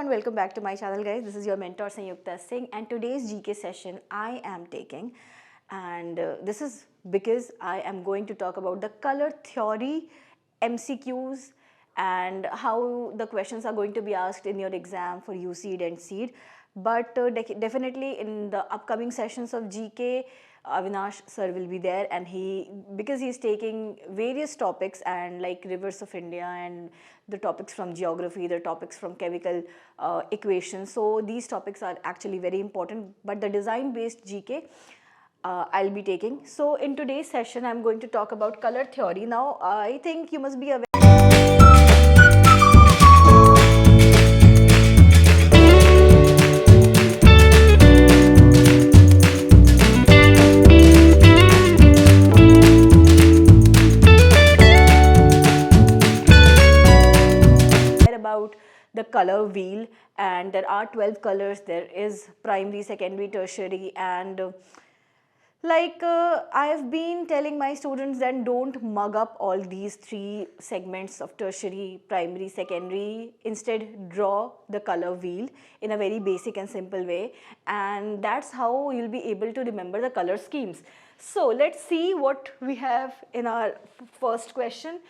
and welcome back to my channel, guys. This is your mentor Sanyukta Singh, and today's GK session I am taking, and this is because I am going to talk about the color theory, MCQs, and how the questions are going to be asked in your exam for UCEED and SEED. But definitely in the upcoming sessions of GK, Avinash sir will be there, and because he's taking various topics and like rivers of India and the topics from geography, the topics from chemical equations. So these topics are actually very important, but the design based GK I'll be taking. So in today's session I'm going to talk about color theory. Now I think you must be aware about the color wheel, and there are 12 colors. There is primary, secondary, tertiary, and I have been telling my students that don't mug up all these three segments of tertiary, primary, secondary. Instead, draw the color wheel in a very basic and simple way, and that's how you'll be able to remember the color schemes. So let's see what we have in our first question.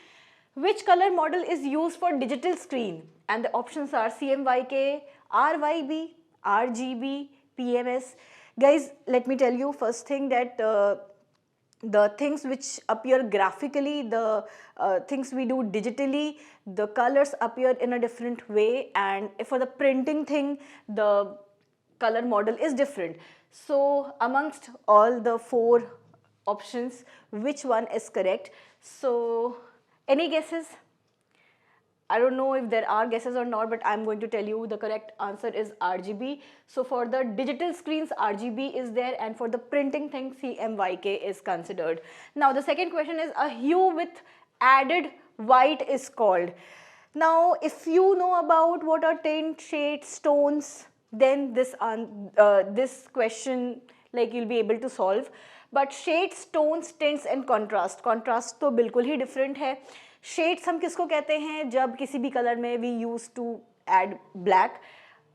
Which color model is used for digital screen? And the options are CMYK, RYB, RGB, PMS. Guys, let me tell you first thing that the things which appear graphically, the things we do digitally, the colors appear in a different way, and for the printing thing, the color model is different. So amongst all the four options, which one is correct? So any guesses? I don't know if there are guesses or not, but I'm going to tell you the correct answer is RGB. So for the digital screens, RGB is there, and for the printing thing, CMYK is considered. Now the second question is, a hue with added white is called. Now if you know about what are tint, shades, tones, then this question like you'll be able to solve. But shades, tones, tints and contrast तो बिल्कुल ही different है. Shades हम किसको कहते हैं? जब किसी भी color में we used to add black,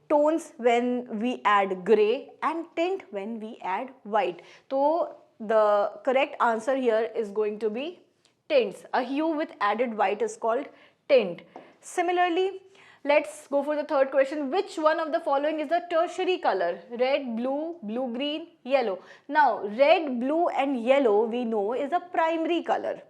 tones when we add gray, and tint when we add white. So the correct answer here is going to be tints. A hue with added white is called tint. Similarly, let's go for the third question. Which one of the following is the tertiary color? Red, blue, blue-green, yellow. Now, red, blue and yellow we know is a primary color.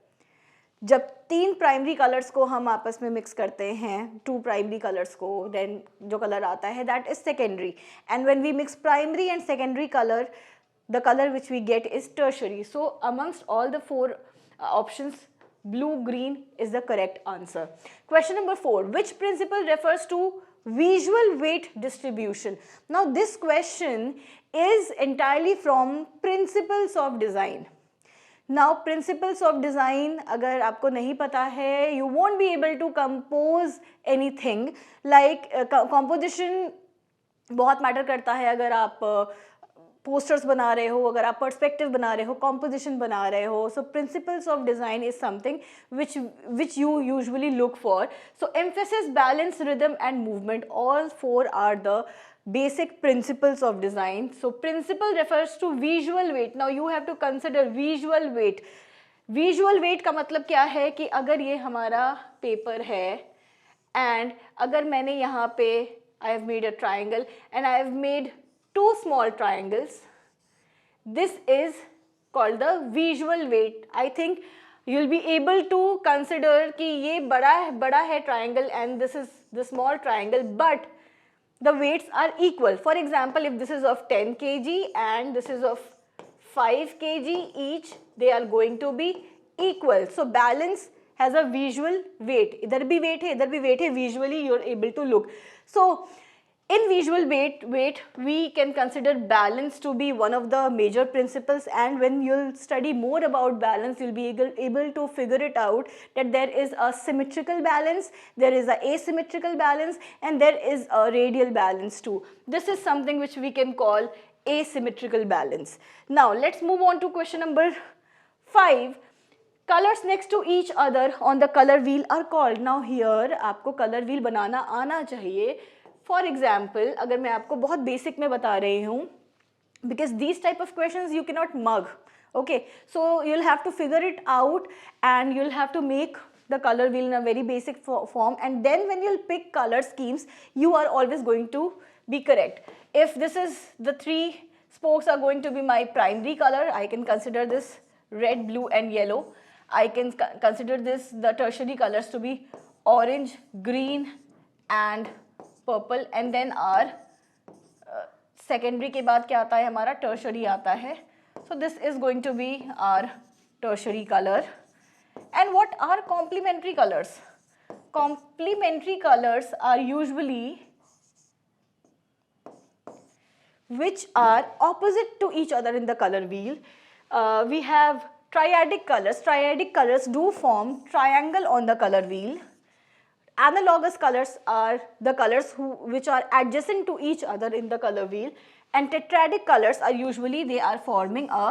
जब तीन primary colours को हम आपस में mix करते हैं, two primary colours को, then जो कलर आता है that is secondary, and when we mix primary and secondary colour, the color which we get is tertiary. So amongst all the four options, blue green is the correct answer. Question number 4, which principle refers to visual weight distribution? Now this question is entirely from principles of design. Now principles of design अगर आपको नहीं पता है, you won't be able to compose anything. Like composition बहुत matter करता है. अगर आप पोस्टर्स बना रहे हो, अगर आप पर्सपेक्टिव बना रहे हो, कॉम्पोजिशन बना रहे हो, so principles of design is something which you usually look for. So emphasis, balance, rhythm and movement, all four are the basic principles of design. So principle refers to visual weight. Now you have to consider visual weight. Visual weight का मतलब क्या है कि अगर ये हमारा paper है and अगर मैंने यहाँ पे I have made a triangle and I have made two small triangles, this is called the visual weight. I think you'll be able to consider कि ये बड़ा है triangle and this is the small triangle, but the weights are equal. For example, if this is of 10 kg and this is of 5 kg each, they are going to be equal. So balance has a visual weight. इधर भी weight है, इधर भी weight है. Visually you are able to look. So in visual weight we can consider balance to be one of the major principles, and when you'll study more about balance, you'll be able to figure it out that there is a symmetrical balance, there is a asymmetrical balance, and there is a radial balance too. This is something which we can call asymmetrical balance. Now let's move on to question number 5. Colors next to each other on the color wheel are called. Now here आपको color wheel बनाना आना चाहिए. For example अगर मैं आपको बहुत basic में बता रही हूँ, because these type of questions you cannot mug, okay, so you'll have to figure it out and you'll have to make the color wheel in a very basic form, and then when you'll pick color schemes you are always going to be correct. If this is the 3 spokes are going to be my primary color, I can consider this red, blue and yellow. I can consider this the tertiary colors to be orange, green and purple, and then our secondary के बाद क्या आता है हमारा, tertiary आता है. So this is going to be our tertiary colour. And what are complementary colours? Complementary colours are usually which are opposite to each other in the color wheel. We have triadic colors. Triadic colors do form triangle on the color wheel. Analogous colors are the colors which are adjacent to each other in the color wheel, and tetradic colors are usually they are forming a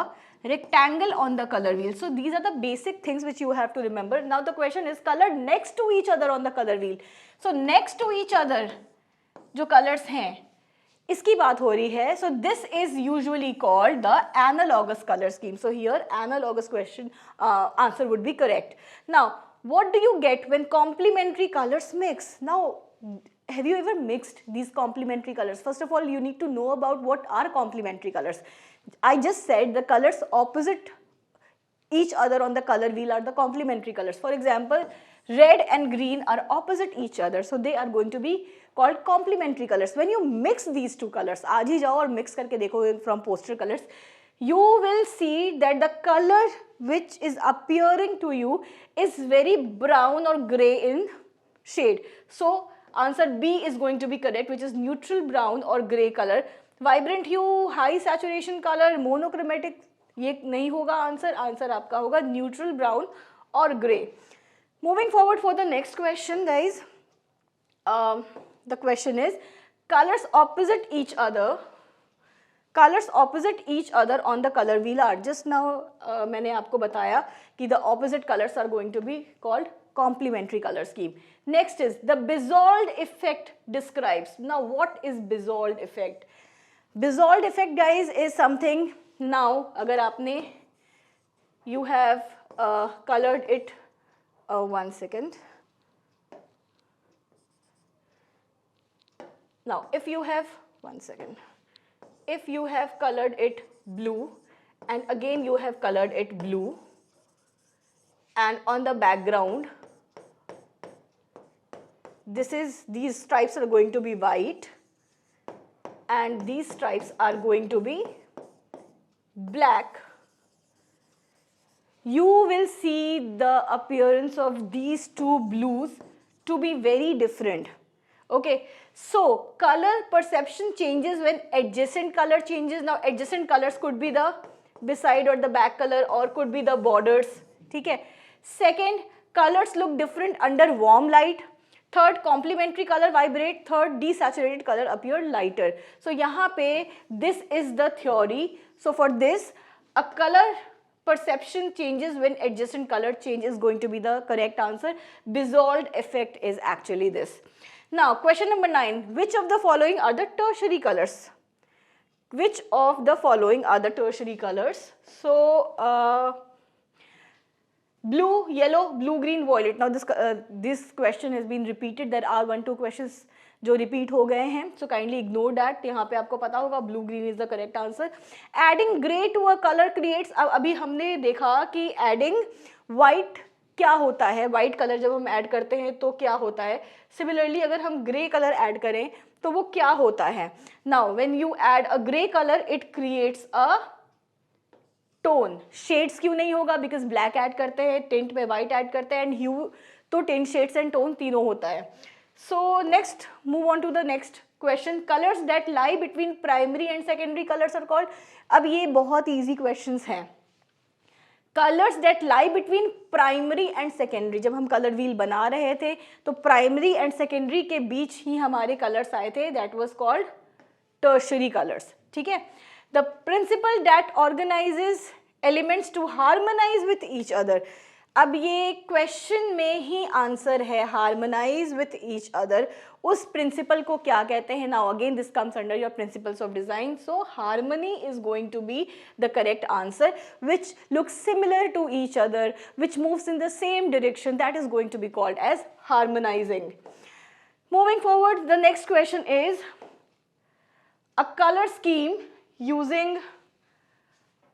rectangle on the color wheel. So these are the basic things which you have to remember. Now the question is color next to each other on the color wheel. So next to each other जो colors हैं इसकी बात हो रही है. So this is usually called the analogous color scheme. So here analogous question answer would be correct. Now what do you get when complementary colors mix? Now have you ever mixed these complementary colors? First of all you need to know about what are complementary colors. I just said the colors opposite each other on the color wheel are the complementary colors. For example, red and green are opposite each other, so they are going to be called complementary colors. When you mix these two colors, आज ही जाओ और mix करके देखो from poster colors, you will see that the color which is appearing to you is very brown or gray in shade. So answer B is going to be correct, which is neutral brown or gray color. Vibrant hue, high saturation color, monochromatic, ये नहीं होगा answer. Answer आपका होगा neutral brown or gray. Moving forward for the next question, guys. The question is colors opposite each other. Colors opposite each other on the color wheel are, just now मैंने आपको बताया कि the opposite colors are going to be called complementary color scheme. Next is the Bezold effect describes. Now what is Bezold effect? Bezold effect, guys, is something. Now अगर आपने you have colored it, one second. Now if you have, one second, if you have colored it blue and again you have colored it blue, and on the background these stripes are going to be white and these stripes are going to be black, you will see the appearance of these two blues to be very different. Okay, so color perception changes when adjacent color changes. Now adjacent colors could be the beside or the back color or could be the borders. ठीक है. Second, colors look different under warm light. Third, complementary color vibrate. Third, desaturated color appear lighter. So यहाँ पे this is the theory. So for this, a color perception changes when adjacent color change is going to be the correct answer. Bezold effect is actually this. Now question number 9, which of the following are the tertiary colors? Which of the following are the tertiary colors? So blue, yellow, blue, green, violet. Now this question has been repeated. There are 1-2 questions जो repeat हो गए हैं. So kindly ignore that. यहाँ पे आपको पता होगा blue, green is the correct answer. Adding gray to a color creates. अब अभी हमने देखा कि adding white क्या होता है. White color जब हम add करते हैं तो क्या होता है. Similarly अगर हम gray color add करें तो वो क्या होता है. Now when you add a gray color, it creates a tone. Shades क्यों नहीं होगा? बिकॉज ब्लैक ऐड करते हैं, टिंट में वाइट ऐड करते हैं, एंड ह्यू तो टिंट, शेड्स एंड टोन तीनों होता है. So next, move on to the next question. Colours that lie between primary and secondary colours are called. अब ये बहुत ईजी क्वेश्चंस हैं. Colours that lie between primary and secondary, जब हम colour wheel बना रहे थे तो प्राइमरी एंड सेकेंडरी के बीच ही हमारे कलर्स आए थे. That was called tertiary colours. ठीक है. The principle that organizes elements to harmonize with each other. अब ये क्वेश्चन में ही आंसर है, हार्मोनाइज विथ ईच अदर, उस प्रिंसिपल को क्या कहते हैं? Now again this comes under your principles of design, so harmony is going to be the correct answer, which looks similar to each other, which moves in the same direction, that is going to be called as harmonising. Moving forward, the next question is a color scheme using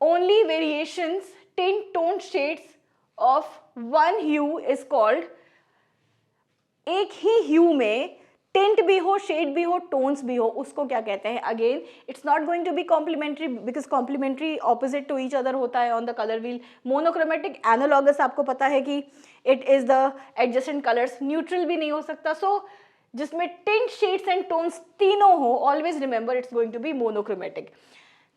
only variations, tint, tone shades of one hue is called. एक ही hue में tint भी हो, shade भी हो, tones भी हो, उसको क्या कहते हैं? Again it's not going to be complementary because complementary opposite to each other होता है on the colour wheel. Monochromatic analogous आपको पता है कि it is the adjacent colours. Neutral भी नहीं हो सकता. सो जिसमें टिंट, शेड्स एंड टोन्स तीनों हो, always remember it's going to be monochromatic.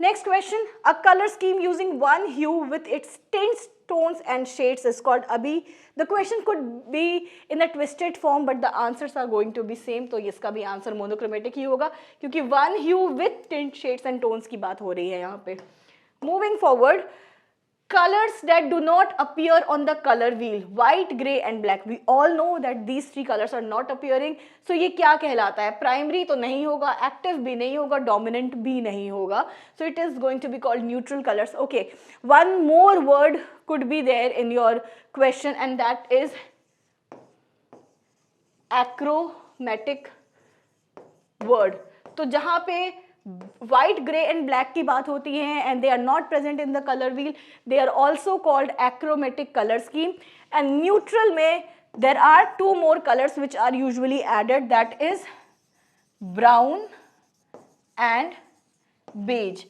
Next question, a color scheme using one hue with its tints, tones and shades is called. अभी the question could be in a twisted form but the answers are going to be same. तो इसका भी answer monochromatic ही होगा क्योंकि one hue with tint, shades and tones की बात हो रही है यहाँ पे. Moving forward, colors that do not appear on the color wheel, white, gray and black. We all know that these three colors are not appearing. So ये क्या कहलाता है? प्राइमरी तो नहीं होगा, एक्टिव भी नहीं होगा, डोमिनेंट भी नहीं होगा. So it is going to be called neutral colors. Okay, one more word could be there in your question and that is achromatic word. तो जहाँ पे white, gray and black की बात होती है and they are not present in the color wheel, they are also called achromatic color scheme. And neutral में there are two more colors which are usually added, that is brown and beige.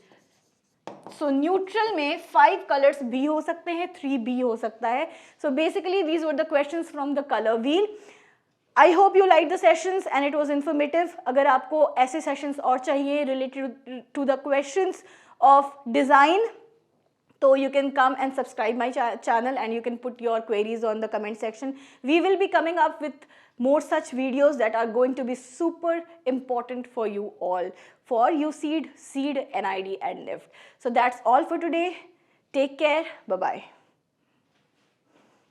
So neutral में 5 colors भी हो सकते हैं, 3 भी हो सकता है. So basically these were the questions from the color wheel. I hope you liked the sessions and it was informative. अगर आपको ऐसे sessions और चाहिए related to the questions of design, so you can come and subscribe my channel and you can put your queries on the comment section. We will be coming up with more such videos that are going to be super important for you all, for USEED, SEED, NID and NIFT. So that's all for today. Take care. Bye-bye.